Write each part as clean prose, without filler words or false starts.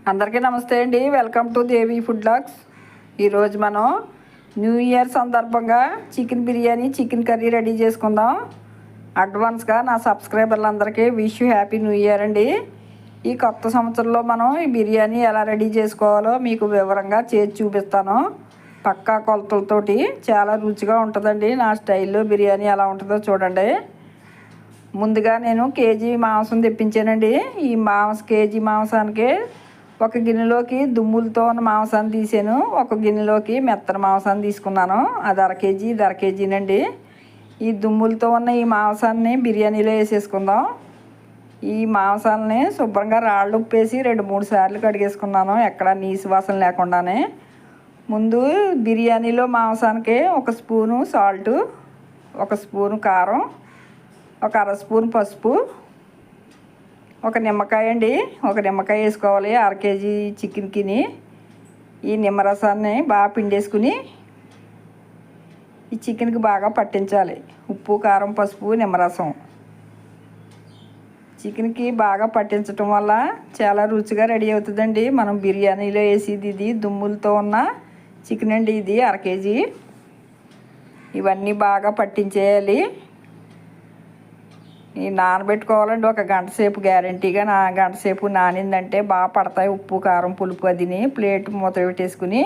అందరికీ నమస్తే అండి. Welcome to Devi food blogs. ఈరోజు మనం న్యూ ఇయర్ సందర్భంగా chicken biryani, chicken curry ready చేసుకుందాం. అడ్వాన్స్గా నా సబ్స్క్రైబర్లందరికీ wish you happy new year అండి. ఈ కొత్త సంవత్సరంలో మనం ఈ బిర్యానీ ఎలా రెడీ చేసుకోవాలో మీకు వివరంగా చేసి చూపిస్తాను. పక్కా కొలతలతోటి చాలా రుచిగా ఉంటుందండి. నా స్టైల్లో బిర్యానీ ఎలా ఉంటుందో చూడండి. ముందుగా నేను కేజీ మాంసం తెప్పించానండి. ఈ కేజీ మాంసానికి ఒక గిన్నెలోకి దుమ్ములతో ఉన్న మాంసాన్ని తీసాను. ఒక గిన్నెలోకి మెత్తన మాంసాన్ని తీసుకున్నాను. అది అర కేజీనండి. ఈ దుమ్ములతో ఉన్న ఈ మాంసాన్ని బిర్యానీలో వేసేసుకుందాం. ఈ మాంసాలని శుభ్రంగా రాళ్ళు ఉప్పేసి 2-3 సార్లు కడిగేసుకున్నాను, ఎక్కడ నీసు వాసన లేకుండానే. ముందు బిర్యానీలో మాంసానికి 1 స్పూను సాల్టు, 1 స్పూను కారం, ఒక అర స్పూన్ పసుపు, ఒక నిమ్మకాయ అండి. ఒక నిమ్మకాయ వేసుకోవాలి అర కేజీ చికెన్కి. ఈ నిమ్మరసాన్ని బాగా పిండేసుకుని ఈ చికెన్కి బాగా పట్టించాలి. ఉప్పు, కారం, పసుపు, నిమ్మరసం చికెన్కి బాగా పట్టించటం వల్ల చాలా రుచిగా రెడీ అవుతుందండి. మనం బిర్యానీలో వేసేది ఇది దుమ్ములతో ఉన్న చికెన్ అండి. ఇది అర కేజీ. ఇవన్నీ బాగా పట్టించేయాలి. ఈ నానబెట్టుకోవాలండి ఒక గంట సేపు. గ్యారంటీగా గంట సేపు నానిందంటే బాగా పడతాయి ఉప్పు, కారం, పులుపు. అదిని ప్లేట్ మూత పెట్టేసుకుని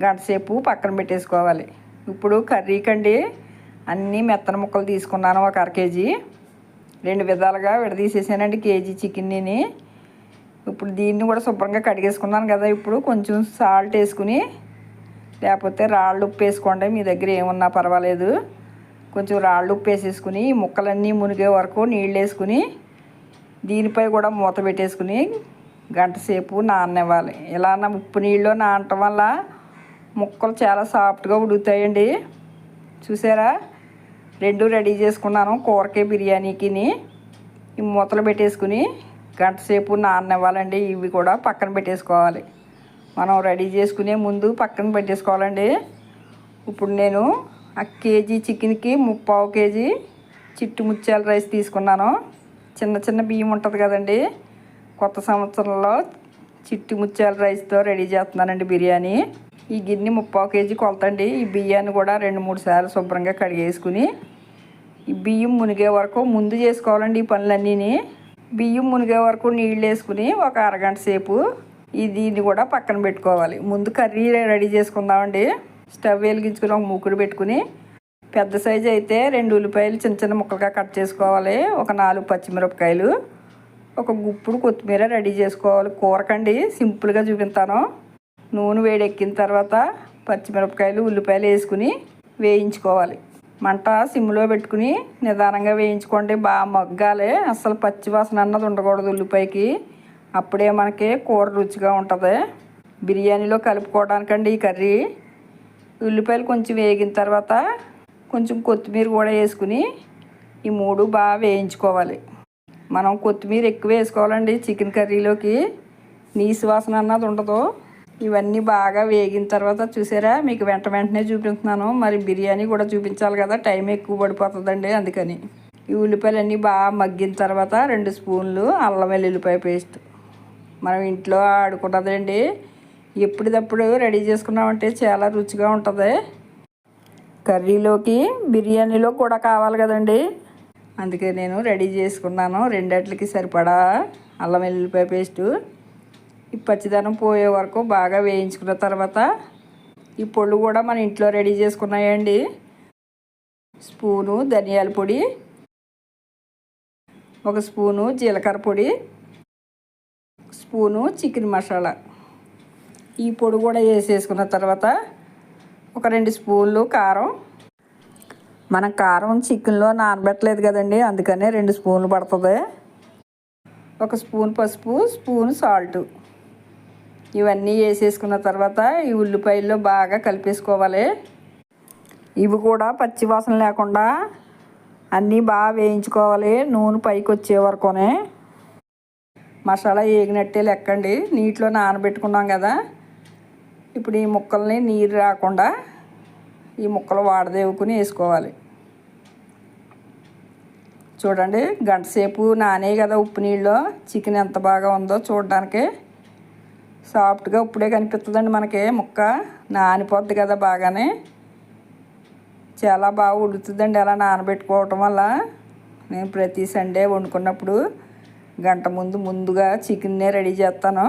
గంట సేపు పక్కన పెట్టేసుకోవాలి. ఇప్పుడు కర్రీకండి అన్నీ మెత్తన ముక్కలు తీసుకున్నాను. ఒక అర కేజీ 2 విధాలుగా విడదీసేసానండి కేజీ చికెన్ని. ఇప్పుడు దీన్ని కూడా శుభ్రంగా కడిగేసుకున్నాను కదా. ఇప్పుడు కొంచెం సాల్ట్ వేసుకుని, లేకపోతే రాళ్ళు ఉప్పు వేసుకోండి, మీ దగ్గర ఏమున్నా పర్వాలేదు. కొంచెం రాళ్ళు ఉప్పు వేసేసుకుని ఈ ముక్కలన్నీ మునిగే వరకు నీళ్ళు వేసుకుని దీనిపై కూడా మూత పెట్టేసుకుని గంట సేపు నాననివ్వాలి. ఇలా ఉప్పు నీళ్ళు నానటం వల్ల ముక్కలు చాలా సాఫ్ట్గా ఉడుకుతాయండి. చూసారా, 2 రెడీ చేసుకున్నాను కూరకి, బిర్యానీకి. ఈ మూతలు పెట్టేసుకుని గంట సేపు నాననివ్వాలండి. ఇవి కూడా పక్కన పెట్టేసుకోవాలి. మనం రెడీ చేసుకునే ముందు పక్కన పెట్టేసుకోవాలండి. ఇప్పుడు నేను ఆ కేజీ చికెన్కి 3/4 కేజీ చిట్టు ముత్యాల రైస్ తీసుకున్నాను. చిన్న చిన్న బియ్యం ఉంటుంది కదండి. కొత్త సంవత్సరంలో చిట్టు ముత్యాల రైస్తో రెడీ చేస్తున్నానండి బిర్యానీ. ఈ గిన్నె 3/4 కేజీ కొలతండి. ఈ బియ్యాన్ని కూడా 2-3 సార్లు శుభ్రంగా కడిగేసుకుని ఈ బియ్యం మునిగే వరకు ముందు చేసుకోవాలండి ఈ పనులన్నీ. బియ్యం మునిగే వరకు నీళ్ళు వేసుకుని ఒక అరగంట సేపు దీన్ని కూడా పక్కన పెట్టుకోవాలి. ముందు కర్రీ రెడీ చేసుకుందామండి. స్టవ్ వెలిగించుకుని ఒక మూకుడు పెట్టుకుని, పెద్ద సైజు అయితే 2 ఉల్లిపాయలు చిన్న చిన్న ముక్కలుగా కట్ చేసుకోవాలి. ఒక 4 పచ్చిమిరపకాయలు, ఒక గుప్పుడు కొత్తిమీర రెడీ చేసుకోవాలి. కూరకండి సింపుల్గా చూపిస్తాను. నూనె వేడెక్కిన తర్వాత పచ్చిమిరపకాయలు, ఉల్లిపాయలు వేసుకుని వేయించుకోవాలి. మంట సిమ్లో పెట్టుకుని నిదానంగా వేయించుకోండి. బాగా మగ్గాలి. అసలు పచ్చి వాసన అన్నది ఉండకూడదు ఉల్లిపాయకి. అప్పుడే మనకి కూర రుచిగా ఉంటుంది. బిర్యానీలో కలుపుకోవడానికండి ఈ కర్రీ. ఉల్లిపాయలు కొంచెం వేగిన తర్వాత కొంచెం కొత్తిమీర కూడా వేసుకుని ఈ 3 బాగా వేయించుకోవాలి. మనం కొత్తిమీర ఎక్కువ వేసుకోవాలండి చికెన్ కర్రీలోకి. నీసు వాసన అన్నది ఉండదు. ఇవన్నీ బాగా వేగిన తర్వాత చూసారా, మీకు వెంటనే చూపిస్తున్నాను. మరి బిర్యానీ కూడా చూపించాలి కదా, టైం ఎక్కువ పడిపోతుందండి. అందుకని ఈ ఉల్లిపాయలన్నీ బాగా మగ్గిన తర్వాత 2 స్పూన్లు అల్లం వెల్లుల్లిపాయ పేస్ట్. మనం ఇంట్లో ఆడుకుంటుందండి. ఎప్పటిదప్పుడు రెడీ చేసుకున్నామంటే చాలా రుచిగా ఉంటుంది. కర్రీలోకి, బిర్యానీలో కూడా కావాలి కదండి. అందుకే నేను రెడీ చేసుకున్నాను. 2 సరిపడా అల్లం వెల్లుల్లిపాయ పేస్టు. ఈ పచ్చిదనం పోయే వరకు బాగా వేయించుకున్న తర్వాత ఈ పొళ్ళు కూడా మన ఇంట్లో రెడీ చేసుకున్నాయండి. స్పూను ధనియాల పొడి, 1 స్పూను జీలకర్ర పొడి, స్పూను చికెన్ మసాలా. ఈ పొడి కూడా వేసేసుకున్న తర్వాత ఒక 2 స్పూన్లు కారం. మనం కారం చికెన్లో నానబెట్టలేదు కదండి, అందుకనే 2 స్పూన్లు పడుతుంది. 1 స్పూన్ పసుపు, స్పూన్ సాల్ట్. ఇవన్నీ వేసేసుకున్న తర్వాత ఈ ఉల్లిపాయల్లో బాగా కలిపేసుకోవాలి. ఇవి కూడా పచ్చి వాసన లేకుండా అన్నీ బాగా వేయించుకోవాలి. నూనె పైకి వచ్చే వరకునే. మసాలా వేగినట్టే లెక్కండి. నీటిలో నానబెట్టుకున్నాం కదా. ఇప్పుడు ఈ ముక్కల్ని నీరు రాకుండా ఈ ముక్కలు వాడదేవుకుని వేసుకోవాలి. చూడండి, 1 గంట సేపు నానే కదా ఉప్పు నీళ్ళలో. చికెన్ ఎంత బాగా ఉందో చూడడానికి. సాఫ్ట్గా ఇప్పుడే కనిపిస్తుందండి మనకి. ముక్క నానిపోద్ది కదా బాగానే. చాలా బాగా ఉడుకుతుందండి అలా నానబెట్టుకోవటం వల్ల. నేను ప్రతి సండే వండుకున్నప్పుడు గంట ముందుగా చికెన్నే రెడీ చేస్తాను.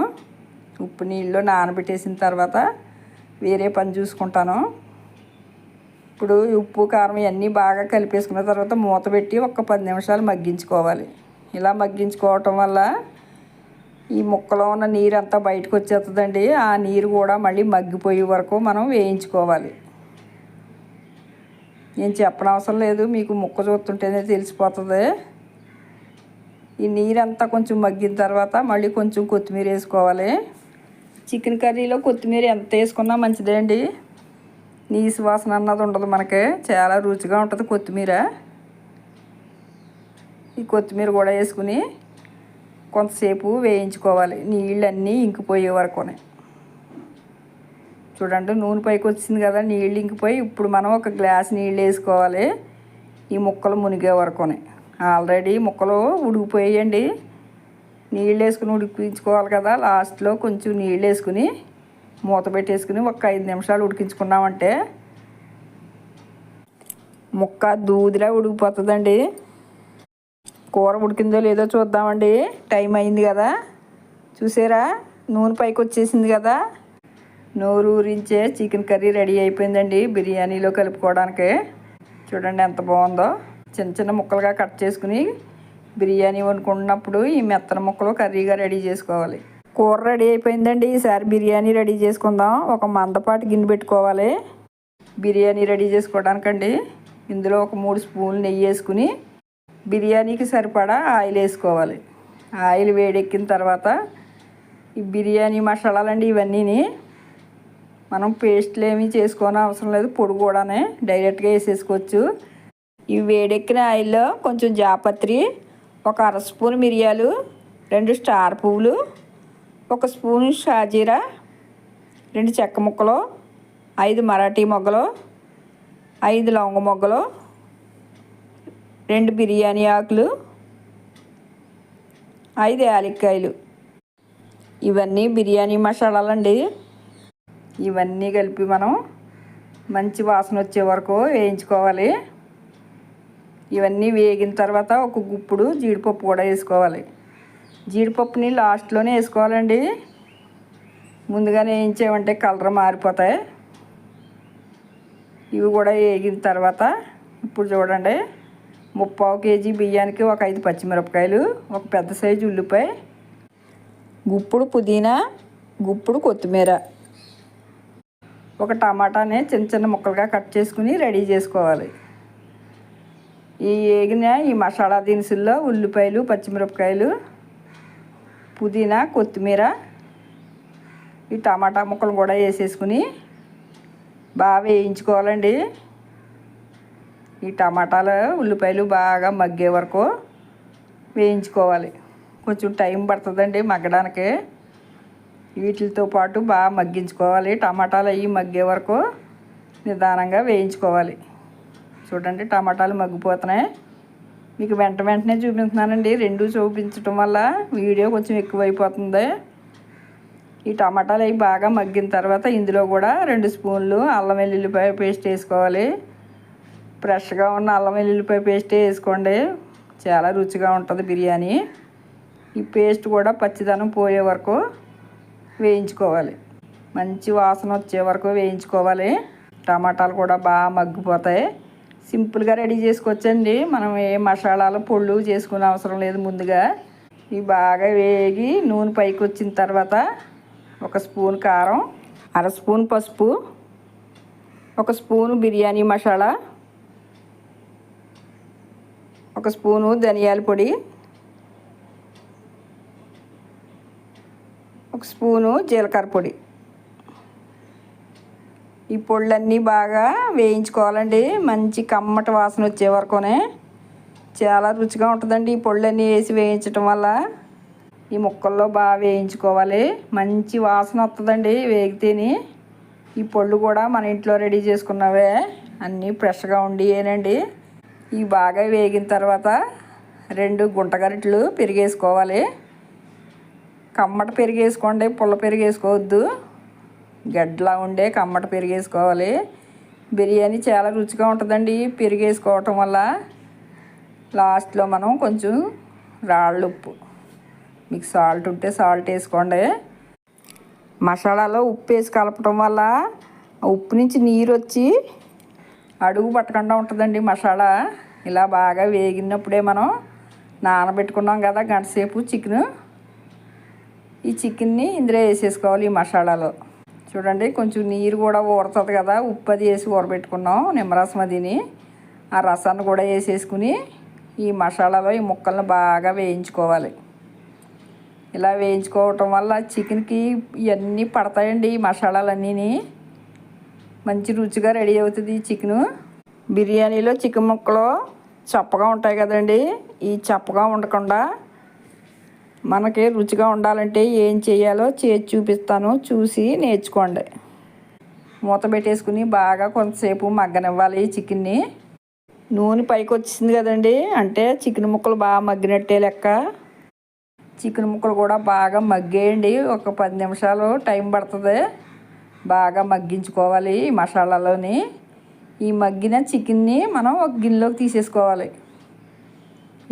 ఉప్పు నీళ్ళు నానబెట్టేసిన తర్వాత వేరే పని చూసుకుంటాను. ఇప్పుడు ఉప్పు కారం ఇవన్నీ బాగా కలిపేసుకున్న తర్వాత మూత పెట్టి ఒక 10 నిమిషాలు మగ్గించుకోవాలి. ఇలా మగ్గించుకోవటం వల్ల ఈ ముక్కలో ఉన్న నీరు అంతా బయటకు వచ్చేస్తుందండి. ఆ నీరు కూడా మళ్ళీ మగ్గిపోయే వరకు మనం వేయించుకోవాలి. నేను చెప్పనవసరం లేదు, మీకు ముక్క చూస్తుంటేనే తెలిసిపోతుంది. ఈ నీరంతా కొంచెం మగ్గిన తర్వాత మళ్ళీ కొంచెం కొత్తిమీర వేసుకోవాలి. చికెన్ కర్రీలో కొత్తిమీర ఎంత వేసుకున్నా మంచిదే అండి. నీసు వాసన అన్నది ఉండదు మనకి. చాలా రుచిగా ఉంటుంది కొత్తిమీర. ఈ కొత్తిమీర కూడా వేసుకుని కొంతసేపు వేయించుకోవాలి, నీళ్ళన్నీ ఇంకిపోయే వరకునే. చూడండి నూనె పైకి వచ్చింది కదా, నీళ్ళు ఇంకిపోయి ఇప్పుడు మనం ఒక గ్లాస్ నీళ్ళు వేసుకోవాలి ఈ ముక్కలు మునిగే వరకునే. ఆల్రెడీ ముక్కలు ఉడికిపోయాయండి. నీళ్ళు వేసుకుని ఉడికించుకోవాలి కదా. లాస్ట్లో కొంచెం నీళ్ళు వేసుకుని మూత పెట్టేసుకుని ఒక 5 నిమిషాలు ఉడికించుకున్నామంటే ముక్క దూదిలా ఉడికిపోతుందండి. కూర ఉడికిందో లేదో చూద్దామండి. టైం అయింది కదా, చూసారా నూనె పైకి వచ్చేసింది కదా. నోరు ఊరించే చికెన్ కర్రీ రెడీ అయిపోయిందండి బిర్యానీలో కలుపుకోవడానికి. చూడండి ఎంత బాగుందో. చిన్న చిన్న ముక్కలుగా కట్ చేసుకుని బిర్యానీ వండుకున్నప్పుడు ఈ మెత్తన ముక్కలు కర్రీగా రెడీ చేసుకోవాలి. కూర రెడీ అయిపోయిందండి. ఈసారి బిర్యానీ రెడీ చేసుకుందాం. ఒక మందపాటి గిన్నె పెట్టుకోవాలి బిర్యానీ రెడీ చేసుకోవడానికండి. ఇందులో ఒక 3 స్పూన్లు నెయ్యి వేసుకుని బిర్యానీకి సరిపడా ఆయిల్ వేసుకోవాలి. ఆయిల్ వేడెక్కిన తర్వాత ఈ బిర్యానీ మసాలాలండి ఇవన్నీని మనం పేస్ట్లు ఏమీ చేసుకోని అవసరం లేదు, పొడి కూడానే డైరెక్ట్గా వేసేసుకోవచ్చు. ఇవి వేడెక్కిన ఆయిల్లో కొంచెం జాపత్రి, ఒక 1/2 స్పూన్ మిరియాలు, 2 స్టార్ పువ్వులు, 1 స్పూను షాజీరా, 2 చెక్క ముక్కలు, 5 మరాఠీ మొగ్గలు, 5 లవంగ మొగ్గలు, 2 బిర్యానీ ఆకులు, 5 యాలక్కాయలు. ఇవన్నీ బిర్యానీ మసాలాలండి. ఇవన్నీ కలిపి మనం మంచి వాసన వచ్చే వరకు వేయించుకోవాలి. ఇవన్నీ వేగిన తర్వాత ఒక గుప్పుడు జీడిపప్పు కూడా వేసుకోవాలి. జీడిపప్పుని లాస్ట్లోనే వేసుకోవాలండి. ముందుగానే వేయించామంటే కలర్ మారిపోతాయి. ఇవి కూడా వేగిన తర్వాత ఇప్పుడు చూడండి 3/4 కేజీ బియ్యానికి ఒక 5 పచ్చిమిరపకాయలు, ఒక పెద్ద సైజు ఉల్లిపాయ, గుప్పుడు పుదీనా, గుప్పుడు కొత్తిమీర, ఒక టమాటాని చిన్న చిన్న ముక్కలుగా కట్ చేసుకుని రెడీ చేసుకోవాలి. ఈ వేగిన ఈ మసాలా దినుసుల్లో ఉల్లిపాయలు, పచ్చిమిరపకాయలు, పుదీనా, కొత్తిమీర, ఈ టమాటా ముక్కలు కూడా వేసేసుకుని బాగా వేయించుకోవాలండి. ఈ టమాటాలు ఉల్లిపాయలు బాగా మగ్గే వరకు వేయించుకోవాలి. కొంచెం టైం పడుతుందండి మగ్గడానికి. వీటితో పాటు బాగా మగ్గించుకోవాలి. టమాటాలు అవి మగ్గే వరకు నిదానంగా వేయించుకోవాలి. చూడండి టమాటాలు మగ్గిపోతున్నాయి. మీకు వెంటనే చూపిస్తున్నానండి. 2 చూపించడం వల్ల వీడియో కొంచెం ఎక్కువైపోతుంది. ఈ టమాటాలు అవి బాగా మగ్గిన తర్వాత ఇందులో కూడా 2 స్పూన్లు అల్లం వెల్లుల్లిపాయ పేస్ట్ వేసుకోవాలి. ఫ్రెష్గా ఉన్న అల్లం వెల్లుల్లిపాయ పేస్టే వేసుకోండి, చాలా రుచిగా ఉంటుంది బిర్యానీ. ఈ పేస్ట్ కూడా పచ్చిదనం పోయే వరకు వేయించుకోవాలి. మంచి వాసన వచ్చే వరకు వేయించుకోవాలి. టమాటాలు కూడా బాగా మగ్గిపోతాయి. సింపుల్గా రెడీ చేసుకోవచ్చండి. మనం ఏ మసాలాలు పొళ్ళు చేసుకునే అవసరం లేదు. ముందుగా ఇవి బాగా వేగి నూనె పైకి వచ్చిన తర్వాత 1 స్పూన్ కారం, 1/2 స్పూన్ పసుపు, 1 స్పూను బిర్యానీ మసాలా, 1 స్పూను ధనియాల పొడి, 1 స్పూను జీలకర్ర పొడి. ఈ పొళ్ళన్నీ బాగా వేయించుకోవాలండి. మంచి కమ్మటి వాసన వచ్చే వరకునే. చాలా రుచిగా ఉంటుందండి ఈ పొళ్ళన్నీ వేసి వేయించడం వల్ల. ఈ ముక్కల్లో బాగా వేయించుకోవాలి. మంచి వాసన వస్తుందండి వేగితేని. ఈ పొళ్ళు కూడా మన ఇంట్లో రెడీ చేసుకున్నవే, అన్నీ ఫ్రెష్గా ఉండేనండి. ఇవి బాగా వేగిన తర్వాత 2 గుంట గరిటెలు పెరిగేసుకోవాలి. కమ్మట పెరుగు వేసుకోండి, పుల్ల పెరుగు వేసుకోవద్దు. గడ్డలా ఉండే కమ్మట పెరుగు వేసుకోవాలి. బిర్యానీ చాలా రుచిగా ఉంటుందండి పెరుగు వేసుకోవటం వల్ల. లాస్ట్లో మనం కొంచెం రాళ్ళు ఉప్పు, మీకు సాల్ట్ ఉంటే సాల్ట్ వేసుకోండి. మసాలాలో ఉప్పు వేసి కలపటం వల్ల ఉప్పు నుంచి నీరు వచ్చి అడుగు పట్టకుండా ఉంటుందండి మసాలా. ఇలా బాగా వేగినప్పుడే మనం నానబెట్టుకున్నాం కదా గంట సేపు చికెను, ఈ చికెన్ని ఇందులో వేసేసుకోవాలి ఈ మసాలాలో. చూడండి కొంచెం నీరు కూడా ఊరుతుంది కదా, ఉప్పు అది వేసి ఊరబెట్టుకున్నాం నిమ్మరసం అదిని. ఆ రసాన్ని కూడా వేసేసుకుని ఈ మసాలాలో ఈ ముక్కలను బాగా వేయించుకోవాలి. ఇలా వేయించుకోవటం వల్ల చికెన్కి ఇవన్నీ పడతాయండి ఈ మసాలాలన్నీ. మంచి రుచిగా రెడీ అవుతుంది చికెను. బిర్యానీలో చికెన్ ముక్కలు చప్పగా ఉంటాయి కదండి, ఈ చప్పగా ఉండకుండా మనకి రుచిగా ఉండాలంటే ఏం చేయాలో చేసి చూపిస్తాను, చూసి నేర్చుకోండి. మూత పెట్టేసుకుని బాగా కొంతసేపు మగ్గనివ్వాలి చికెన్ని. నూనె పైకి వచ్చింది కదండి, అంటే చికెన్ ముక్కలు బాగా మగ్గినట్టే లెక్క. చికెన్ ముక్కలు కూడా బాగా మగ్గేయండి, ఒక 10 నిమిషాలు టైం పడుతుంది. బాగా మగ్గించుకోవాలి ఈ మసాలాలోని. ఈ మగ్గిన చికెన్ని మనం ఒక గిన్నెలోకి తీసేసుకోవాలి.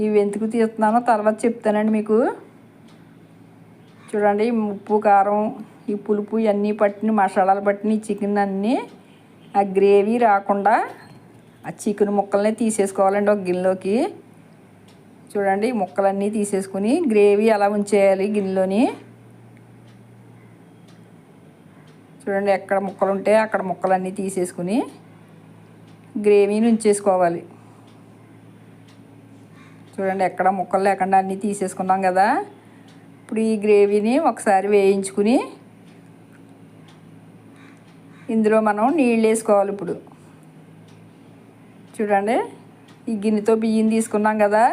ఇవి ఎందుకు తీస్తున్నానో తర్వాత చెప్తానండి మీకు. చూడండి ఉప్పు కారం ఈ పులుపు ఇవన్నీ పట్టిన మసాలాలు పట్టిన చికెన్ అన్నీ ఆ గ్రేవీ రాకుండా ఆ చికెన్ ముక్కల్ని తీసేసుకోవాలండి ఒక గిన్నెలోకి. చూడండి ముక్కలన్నీ తీసేసుకుని గ్రేవీ అలా ఉంచేయాలి గిన్నెలోని. చూడండి ఎక్కడ ముక్కలు ఉంటే అక్కడ ముక్కలన్నీ తీసేసుకుని గ్రేవీని ఉంచేసుకోవాలి. చూడండి ఎక్కడ ముక్కలు లేకుండా అన్నీ తీసేసుకున్నాం కదా. ఇప్పుడు ఈ గ్రేవీని ఒకసారి వేయించుకుని ఇందులో మనం నీళ్ళు వేసుకోవాలి. ఇప్పుడు చూడండి ఈ గిన్నెతో బియ్యం తీసుకున్నాం కదా,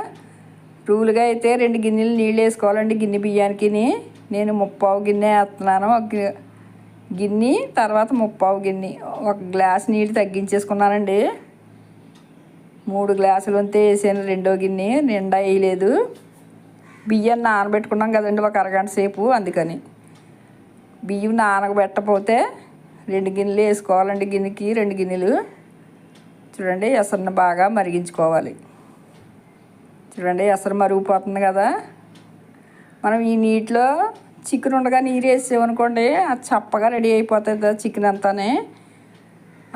రూలుగా అయితే 2 గిన్నెలు నీళ్ళు వేసుకోవాలండి గిన్నె బియ్యానికి. నేను 3/4 గిన్నె వేస్తున్నాను, ఒక గిన్నె తర్వాత 3/4 గిన్నె, 1 గ్లాస్ నీళ్ళు తగ్గించేసుకున్నానండి. 3 గ్లాసులు అంతే వేసాను, 2వ గిన్నె నిండా వేయలేదు. బియ్యం నానబెట్టుకున్నాం కదండి ఒక అరగంట సేపు, అందుకని బియ్యం నానబెట్టకపోతే 2 గిన్నెలు వేసుకోవాలండి, గిన్నెకి 2 గిన్నెలు. చూడండి ఎసరును బాగా మరిగించుకోవాలి. చూడండి ఎసరు మరిగిపోతుంది కదా. మనం ఈ నీటిలో చికెన్ ఉండగా నీరు వేసామనుకోండి అది చప్పగా రెడీ అయిపోతుంది చికెన్ అంతానే.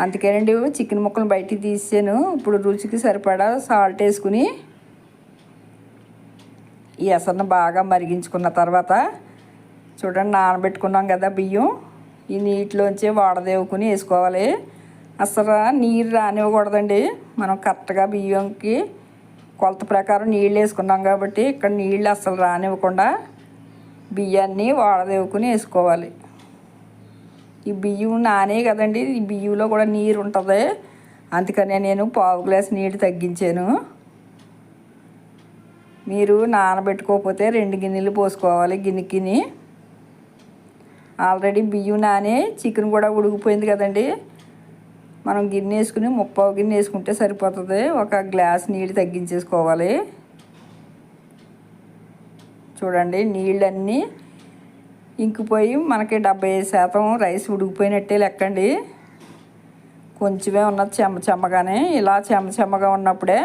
అందుకేనండి చికెన్ ముక్కలు బయటికి తీసాను. ఇప్పుడు రుచికి సరిపడా సాల్ట్ వేసుకుని ఈ ఎసరును బాగా మరిగించుకున్న తర్వాత చూడండి నానబెట్టుకున్నాం కదా బియ్యం, ఈ నీటిలోంచి వాడదేవుకుని వేసుకోవాలి. అసలు నీరు రానివ్వకూడదండి. మనం కరెక్ట్గా బియ్యంకి కొలత ప్రకారం నీళ్ళు వేసుకున్నాం కాబట్టి ఇక్కడ నీళ్ళు అసలు రానివ్వకుండా బియ్యాన్ని వాడదేవుకుని వేసుకోవాలి. ఈ బియ్యం నానే కదండి, ఈ బియ్యంలో కూడా నీరు ఉంటుంది, అందుకనే నేను 1/4 గ్లాస్ నీళ్ళు తగ్గించాను. మీరు నానబెట్టుకోకపోతే 2 గిన్నెలు పోసుకోవాలి గిన్నెకిని. ఆల్రెడీ బియ్యం నానే చికెన్ కూడా ఉడికిపోయింది కదండి. మనం గిన్నె వేసుకుని 3/4 గిన్నె వేసుకుంటే సరిపోతుంది. 1 గ్లాస్ నీళ్ళు తగ్గించేసుకోవాలి. చూడండి నీళ్ళన్నీ ఇంకిపోయి మనకి 70% రైస్ ఉడికిపోయినట్టే లెక్కండి. కొంచెమే ఉన్నది చెమ్మగానే. ఇలా చెమ్మగా ఉన్నప్పుడే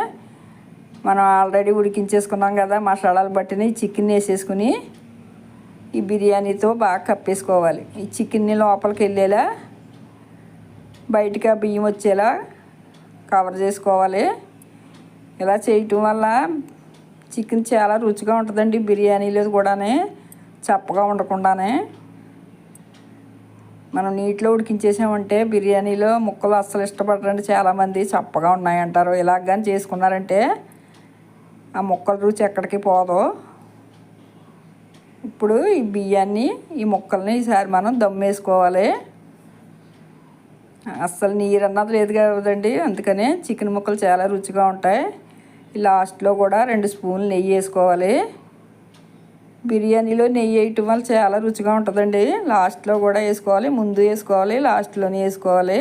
మనం ఆల్రెడీ ఉడికించేసుకున్నాం కదా మసాలాలు బట్టిని చికెన్ వేసేసుకుని ఈ బిర్యానీతో బాగా కప్పేసుకోవాలి. ఈ చికెన్ని లోపలికి వెళ్ళేలా బయటికి ఆ బియ్యం వచ్చేలా కవర్ చేసుకోవాలి. ఇలా చేయటం వల్ల చికెన్ చాలా రుచిగా ఉంటుందండి బిర్యానీలో కూడానే, చప్పగా ఉండకుండానే. మనం నీటిలో ఉడికించేసామంటే బిర్యానీలో ముక్కలు అస్సలు ఇష్టపడరండి చాలామంది, చప్పగా ఉన్నాయంటారు. ఇలాగ కానీ చేసుకున్నారంటే ఆ ముక్కల రుచి ఎక్కడికి పోదు. ఇప్పుడు ఈ బియ్యాన్ని ఈ ముక్కల్ని ఈసారి మనం దమ్ వేసుకోవాలి. అస్సలు నీరు అన్నది లేదు కదండి, అందుకనే చికెన్ ముక్కలు చాలా రుచిగా ఉంటాయి. లాస్ట్లో కూడా 2 స్పూన్లు నెయ్యి వేసుకోవాలి. బిర్యానీలో నెయ్యి వేయటం వల్ల చాలా రుచిగా ఉంటుందండి. లాస్ట్లో కూడా వేసుకోవాలి, ముందు వేసుకోవాలి, లాస్ట్లోనే వేసుకోవాలి.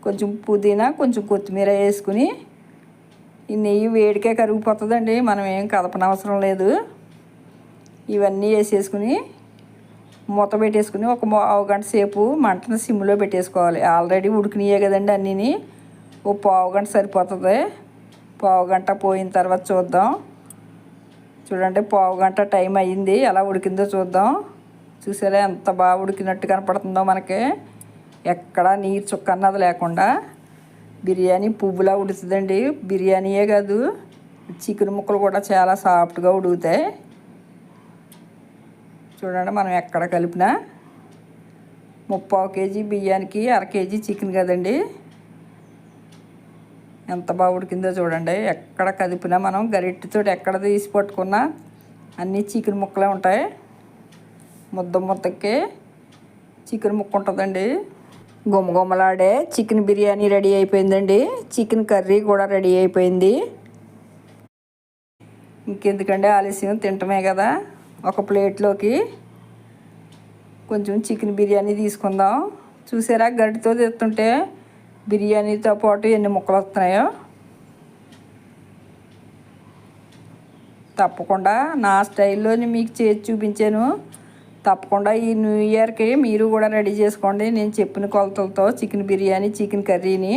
కొంచెం పుదీనా కొంచెం కొత్తిమీర వేసుకుని ఈ నెయ్యి వేడికే కరిగిపోతుందండి, మనం ఏం కదపనవసరం లేదు. ఇవన్నీ వేసేసుకుని మూత పెట్టేసుకుని ఒక పావుగంట సేపు మంటను సిమ్లో పెట్టేసుకోవాలి. ఆల్రెడీ ఉడికినాయే కదండి అన్నీని. ఓ పావుగంట సరిపోతుంది. పావుగంట పోయిన తర్వాత చూద్దాం. చూడండి పావుగంట టైం అయ్యింది. ఎలా ఉడికిందో చూద్దాం. చూసారా ఎంత బాగా ఉడికినట్టు కనపడుతుందో మనకి. ఎక్కడా నీరు చుక్క అన్నది లేకుండా బిర్యానీ పువ్వులా ఉడుతుందండి. బిర్యానీయే కాదు, చికెన్ ముక్కలు కూడా చాలా సాఫ్ట్గా ఉడుకుతాయి. చూడండి మనం ఎక్కడ కలిపినా 3/4 కేజీ బియ్యానికి 1/2 కేజీ చికెన్ కదండి. ఎంత బాగా ఉడికిందో చూడండి. ఎక్కడ కదిపినా మనం గరిటెతో ఎక్కడ తీసి పట్టుకున్నా అన్నీ చికెన్ ముక్కలే ఉంటాయి. ముద్దకే చికెన్ ముక్క ఉంటుందండి. గుమగుమలాడే చికెన్ బిర్యానీ రెడీ అయిపోయిందండి. చికెన్ కర్రీ కూడా రెడీ అయిపోయింది. ఇంకెందుకంటే ఆలస్యం, తింటమే కదా. ఒక ప్లేట్లోకి కొంచెం చికెన్ బిర్యానీ తీసుకుందాం. చూసారా గరిటెతో తెస్తుంటే బిర్యానీతో పాటు ఎన్ని ముక్కలు వస్తున్నాయో. తప్పకుండా నా స్టైల్లోని మీకు చేసి చూపించాను. తప్పకుండా ఈ న్యూ ఇయర్కి మీరు కూడా రెడీ చేసుకోండి. నేను చెప్పిన కొలతలతో చికెన్ బిర్యానీ, చికెన్ కర్రీని.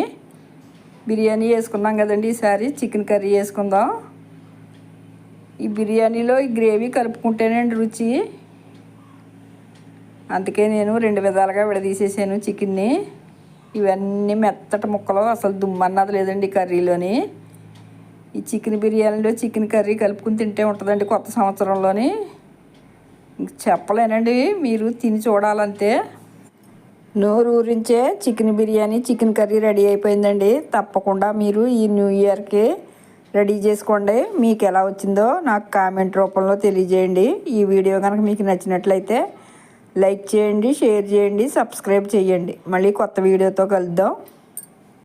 బిర్యానీ వేసుకున్నాం కదండి, ఈసారి చికెన్ కర్రీ వేసుకుందాం. ఈ బిర్యానీలో ఈ గ్రేవీ కలుపుకుంటేనండి రుచి. అందుకే నేను 2 విధాలుగా విడదీసేసాను చికెన్ని. ఇవన్నీ మెత్తటి ముక్కలు, అసలు దుమ్మన్నది లేదండి కర్రీలోని. ఈ చికెన్ బిర్యానీలో చికెన్ కర్రీ కలుపుకుని తింటే ఉంటుందండి కొత్త సంవత్సరంలోని. చెప్పలేనండి, మీరు తిని చూడాలంతే. నోరు ఊరించే chicken biryani, chicken curry ready అయిపోయిందండి. తప్పకుండా మీరు ఈ న్యూ ఇయర్కి రెడీ చేసుకోండి. మీకు ఎలా వచ్చిందో నాకు కామెంట్ రూపంలో తెలియజేయండి. ఈ వీడియో కనుక మీకు నచ్చినట్లయితే లైక్ చేయండి, షేర్ చేయండి, సబ్స్క్రైబ్ చేయండి. మళ్ళీ కొత్త వీడియోతో కలుద్దాం.